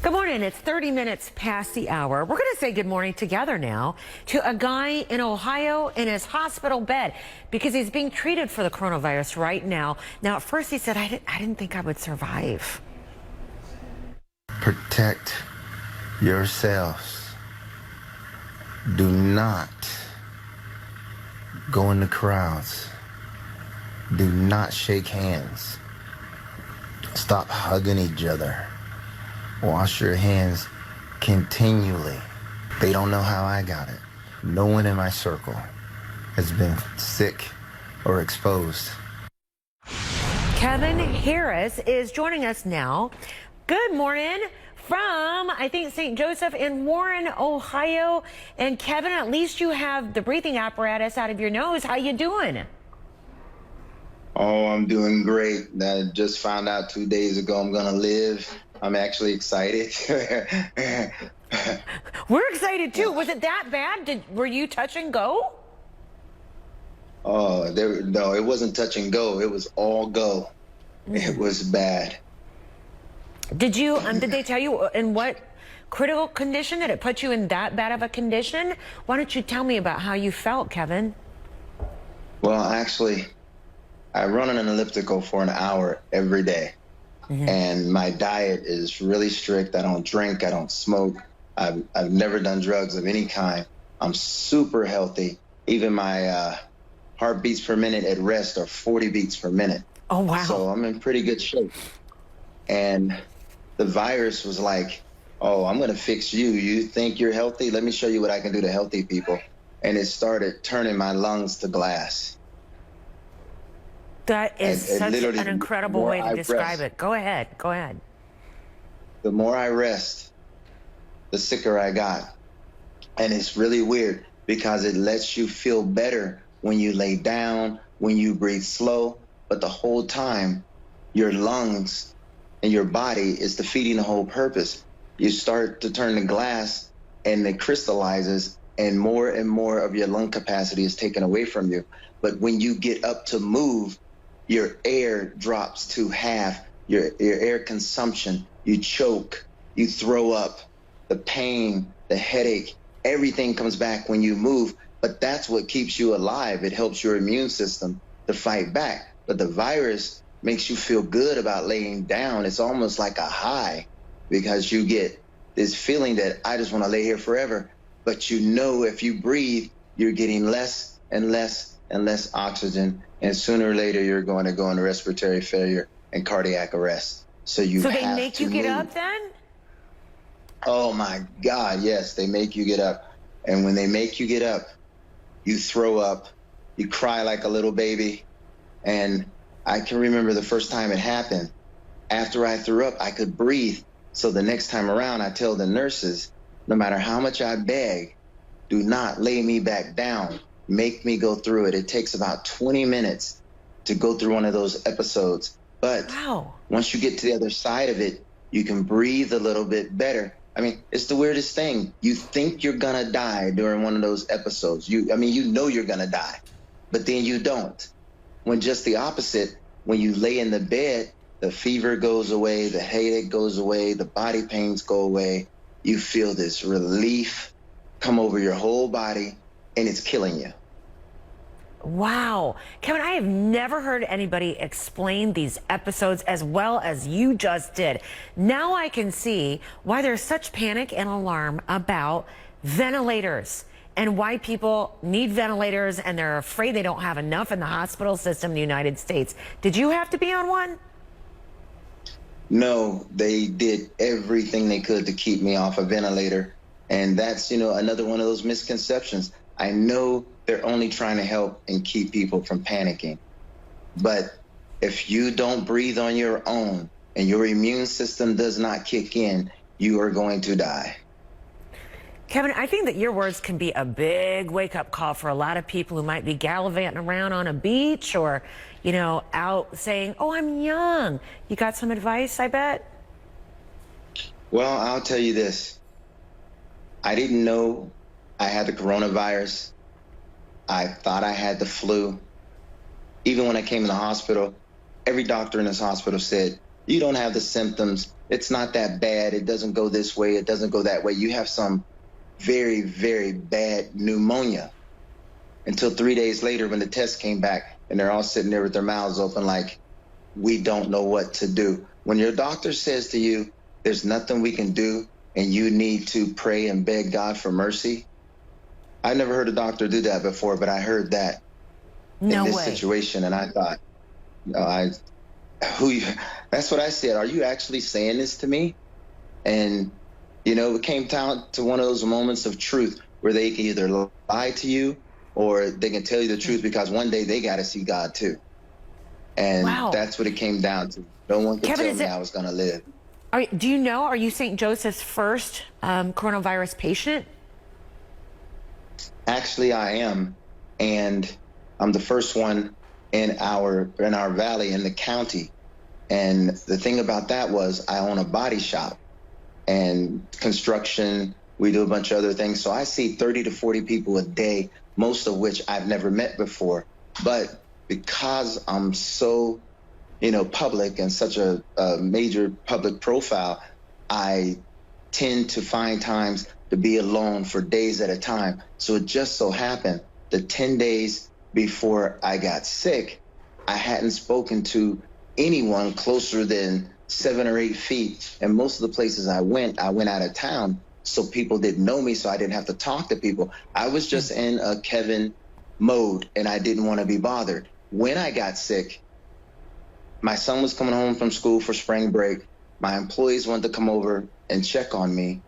Good morning. It's 30 minutes past the hour. We're going to say good morning together now to a guy in Ohio in his hospital bed because he's being treated for the coronavirus right now. Now, at first he said, I didn't think I would survive. Protect yourselves. Do not go in the crowds. Do not shake hands. Stop hugging each other. Wash your hands continually. They don't know how I got it. No one in my circle has been sick or exposed. Kevin Harris is joining us now. Good morning from, I think, St. Joseph in Warren, Ohio. And Kevin, at least you have the breathing apparatus out of your nose. How you doing? Oh, I'm doing great. I just found out 2 days ago I'm gonna live. I'm actually excited. We're excited too. Was it that bad? Were you touch and go? Oh, no, it wasn't touch and go. It was all go. It was bad. Did they tell you in what critical condition that it put you in that bad of a condition? Why don't you tell me about how you felt, Kevin? Well, actually, I run on an elliptical for an hour every day. And my diet is really strict. I don't drink. I don't smoke. I've never done drugs of any kind. I'm super healthy. Even my heartbeats per minute at rest are 40 beats per minute. Oh, wow. So I'm in pretty good shape. And the virus was like, oh, I'm going to fix you. You think you're healthy? Let me show you what I can do to healthy people. And it started turning my lungs to glass. That is such an incredible way to describe it. Go ahead. Go ahead. The more I rest, the sicker I got. And it's really weird because it lets you feel better when you lay down, when you breathe slow. But the whole time, your lungs and your body is defeating the whole purpose. You start to turn to glass and it crystallizes and more of your lung capacity is taken away from you. But when you get up to move, your air drops to half, your air consumption, you choke, you throw up, the pain, the headache, everything comes back when you move. But that's what keeps you alive. It helps your immune system to fight back. But the virus makes you feel good about laying down. It's almost like a high because you get this feeling that I just want to lay here forever. But you know, if you breathe, you're getting less and less and less oxygen. And sooner or later, you're going to go into respiratory failure and cardiac arrest. So they make you get up then? Oh my God, yes, they make you get up. And when they make you get up, you throw up, you cry like a little baby. And I can remember the first time it happened. After I threw up, I could breathe. So the next time around, I tell the nurses, no matter how much I beg, do not lay me back down. Make me go through it. It takes about 20 minutes to go through one of those episodes. But once you get to the other side of it, you can breathe a little bit better. I mean, it's the weirdest thing. You think you're gonna die during one of those episodes. You know you're gonna die, but then you don't. When just the opposite, when you lay in the bed, the fever goes away, the headache goes away, the body pains go away. You feel this relief come over your whole body, and it's killing you. Wow. Kevin, I have never heard anybody explain these episodes as well as you just did. Now I can see why there's such panic and alarm about ventilators and why people need ventilators and they're afraid they don't have enough in the hospital system in the United States. Did you have to be on one? No, they did everything they could to keep me off a ventilator. And that's, another one of those misconceptions. I know they're only trying to help and keep people from panicking. But if you don't breathe on your own and your immune system does not kick in, you are going to die. Kevin, I think that your words can be a big wake-up call for a lot of people who might be gallivanting around on a beach or, out saying, oh, I'm young. You got some advice, I bet? Well, I'll tell you this. I didn't know I had the coronavirus. I thought I had the flu. Even when I came in the hospital, every doctor in this hospital said, you don't have the symptoms. it's not that bad. It doesn't go this way. It doesn't go that way. You have some very, very bad pneumonia. Until 3 days later when the test came back and they're all sitting there with their mouths open like, we don't know what to do. When your doctor says to you, there's nothing we can do and you need to pray and beg God for mercy. I never heard a doctor do that before, but I heard that in this situation. And I thought, that's what I said. Are you actually saying this to me? And, it came down to one of those moments of truth where they can either lie to you or they can tell you the truth because one day they got to see God too. And that's what it came down to. No one could tell me I was going to live. Do you know, are you St. Joseph's first coronavirus patient? Actually, I am. And I'm the first one in our valley, in the county. And the thing about that was I own a body shop and construction. We do a bunch of other things. So I see 30 to 40 people a day, most of which I've never met before. But because I'm so, public and such a major public profile, I tend to find times to be alone for days at a time. So it just so happened that 10 days before I got sick, I hadn't spoken to anyone closer than 7 or 8 feet. And most of the places I went out of town. So people didn't know me, so I didn't have to talk to people. I was just in a Kevin mode and I didn't want to be bothered. When I got sick, my son was coming home from school for spring break. My employees wanted to come over and check on me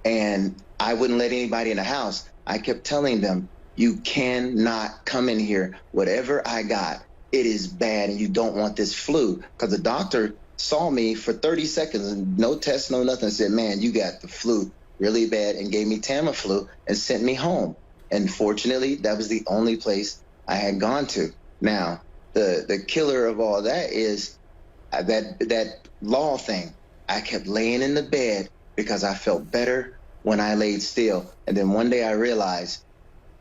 and I wouldn't let anybody in the house. I kept telling them, you cannot come in here. Whatever I got, it is bad and you don't want this flu. Because the doctor saw me for 30 seconds and no test, no nothing, said, man, you got the flu really bad, and gave me Tamiflu and sent me home. And fortunately, that was the only place I had gone to. Now, the killer of all that is that law thing. I kept laying in the bed because I felt better when I laid still. And then one day I realized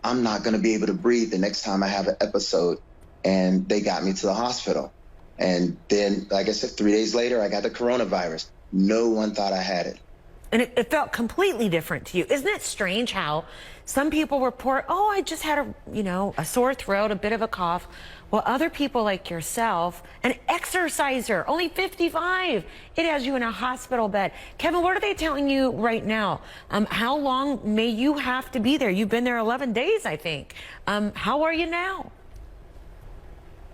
I'm not going to be able to breathe the next time I have an episode. And they got me to the hospital. And then, like I said, 3 days later, I got the coronavirus. No one thought I had it. And it felt completely different to you. Isn't it strange how some people report, oh, I just had a sore throat, a bit of a cough. Well, other people like yourself, an exerciser, only 55, it has you in a hospital bed. Kevin, what are they telling you right now? How long may you have to be there? You've been there 11 days, I think. How are you now?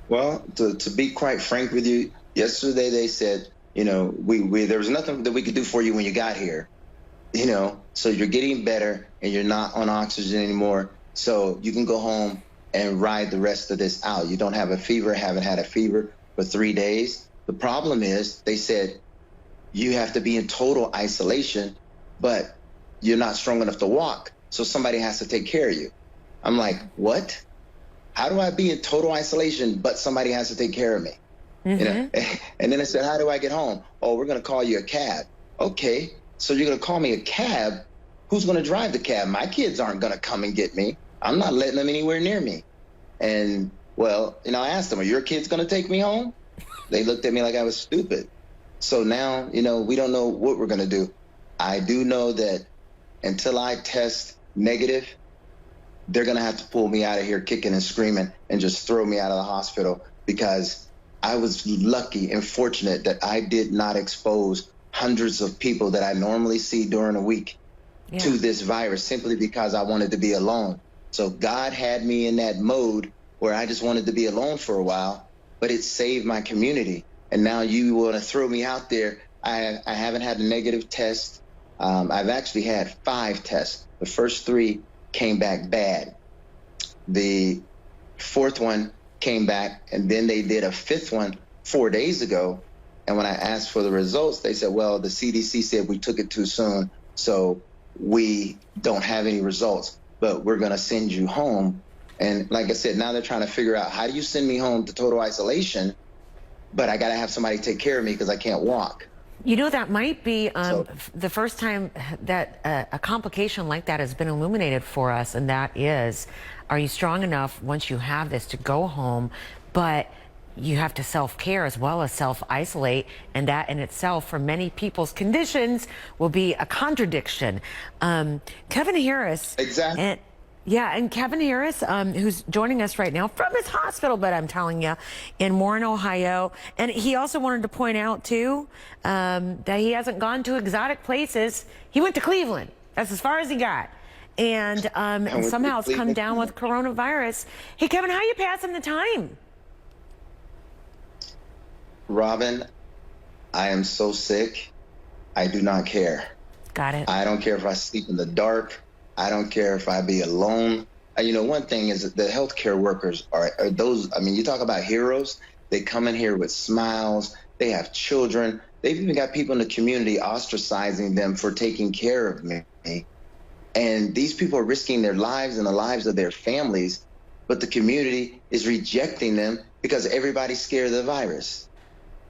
Well, to be quite frank with you, yesterday they said, there was nothing that we could do for you when you got here, so you're getting better and you're not on oxygen anymore. So you can go home and ride the rest of this out. You don't have a fever, haven't had a fever for 3 days. The problem is they said you have to be in total isolation, but you're not strong enough to walk. So somebody has to take care of you. I'm like, what? How do I be in total isolation, but somebody has to take care of me? And then I said, how do I get home? Oh, we're going to call you a cab. Okay, so you're going to call me a cab? Who's going to drive the cab? My kids aren't going to come and get me. I'm not letting them anywhere near me. And, well, I asked them, are your kids going to take me home? They looked at me like I was stupid. So now, we don't know what we're going to do. I do know that until I test negative, they're going to have to pull me out of here kicking and screaming and just throw me out of the hospital, because I was lucky and fortunate that I did not expose hundreds of people that I normally see during a week to this virus, simply because I wanted to be alone. So God had me in that mode where I just wanted to be alone for a while, but it saved my community. And now you want to throw me out there. I haven't had a negative test. I've actually had 5 tests. The first 3 came back bad. The 4th one came back, and then they did a 5th one 4 days ago. And when I asked for the results, they said, well, the CDC said we took it too soon, so we don't have any results, but we're going to send you home. And like I said, now they're trying to figure out, how do you send me home to total isolation, but I got to have somebody take care of me because I can't walk? That might be the first time that a complication like that has been illuminated for us, and that is, are you strong enough once you have this to go home? But you have to self-care as well as self-isolate, and that in itself for many people's conditions will be a contradiction. Kevin Harris. Exactly. And Kevin Harris, who's joining us right now from his hospital bed, I'm telling you, in Warren, Ohio. And he also wanted to point out, too, that he hasn't gone to exotic places. He went to Cleveland. That's as far as he got. And somehow has come down with coronavirus. Hey, Kevin, how you passing the time? Robin, I am so sick. I do not care. Got it. I don't care if I sleep in the dark. I don't care if I be alone. You know, one thing is that the healthcare workers are those, I mean, you talk about heroes. They come in here with smiles. They have children. They've even got people in the community ostracizing them for taking care of me. And these people are risking their lives and the lives of their families, but the community is rejecting them because everybody's scared of the virus.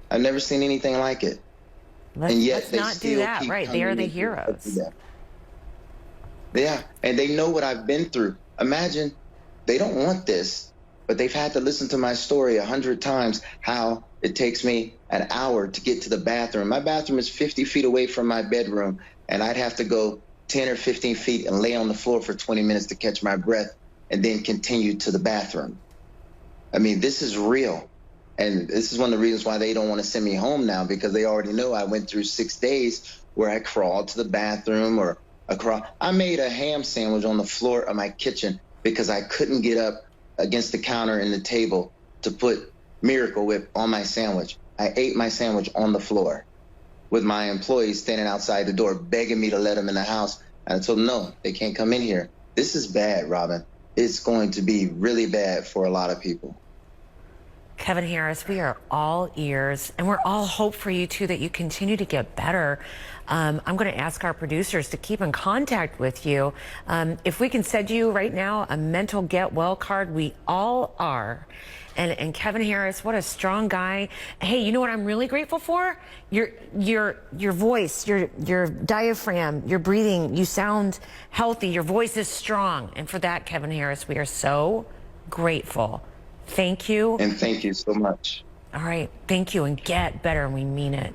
I've never seen anything like it. Let's they not do still that, keep right? They are coming the in here to heroes. do that. Yeah, and they know what I've been through. Imagine, they don't want this, but they've had to listen to my story 100 times, how it takes me an hour to get to the bathroom. My bathroom is 50 feet away from my bedroom, and I'd have to go 10 or 15 feet and lay on the floor for 20 minutes to catch my breath and then continue to the bathroom. I mean, this is real. And this is one of the reasons why they don't want to send me home now, because they already know I went through 6 days where I crawled to the bathroom or I made a ham sandwich on the floor of my kitchen because I couldn't get up against the counter and the table to put Miracle Whip on my sandwich. I ate my sandwich on the floor with my employees standing outside the door begging me to let them in the house. And I told them, no, they can't come in here. This is bad, Robin. It's going to be really bad for a lot of people. Kevin Harris, we are all ears, and we're all hope for you, too, that you continue to get better. I'm going to ask our producers to keep in contact with you. If we can send you right now a mental get well card, we all are. And Kevin Harris, what a strong guy. Hey, you know what I'm really grateful for? Your voice, your diaphragm, your breathing. You sound healthy. Your voice is strong. And for that, Kevin Harris, we are so grateful. Thank you. And thank you so much. All right. Thank you. And get better. And we mean it.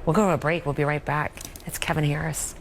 We'll go to a break. We'll be right back. It's Kevin Harris.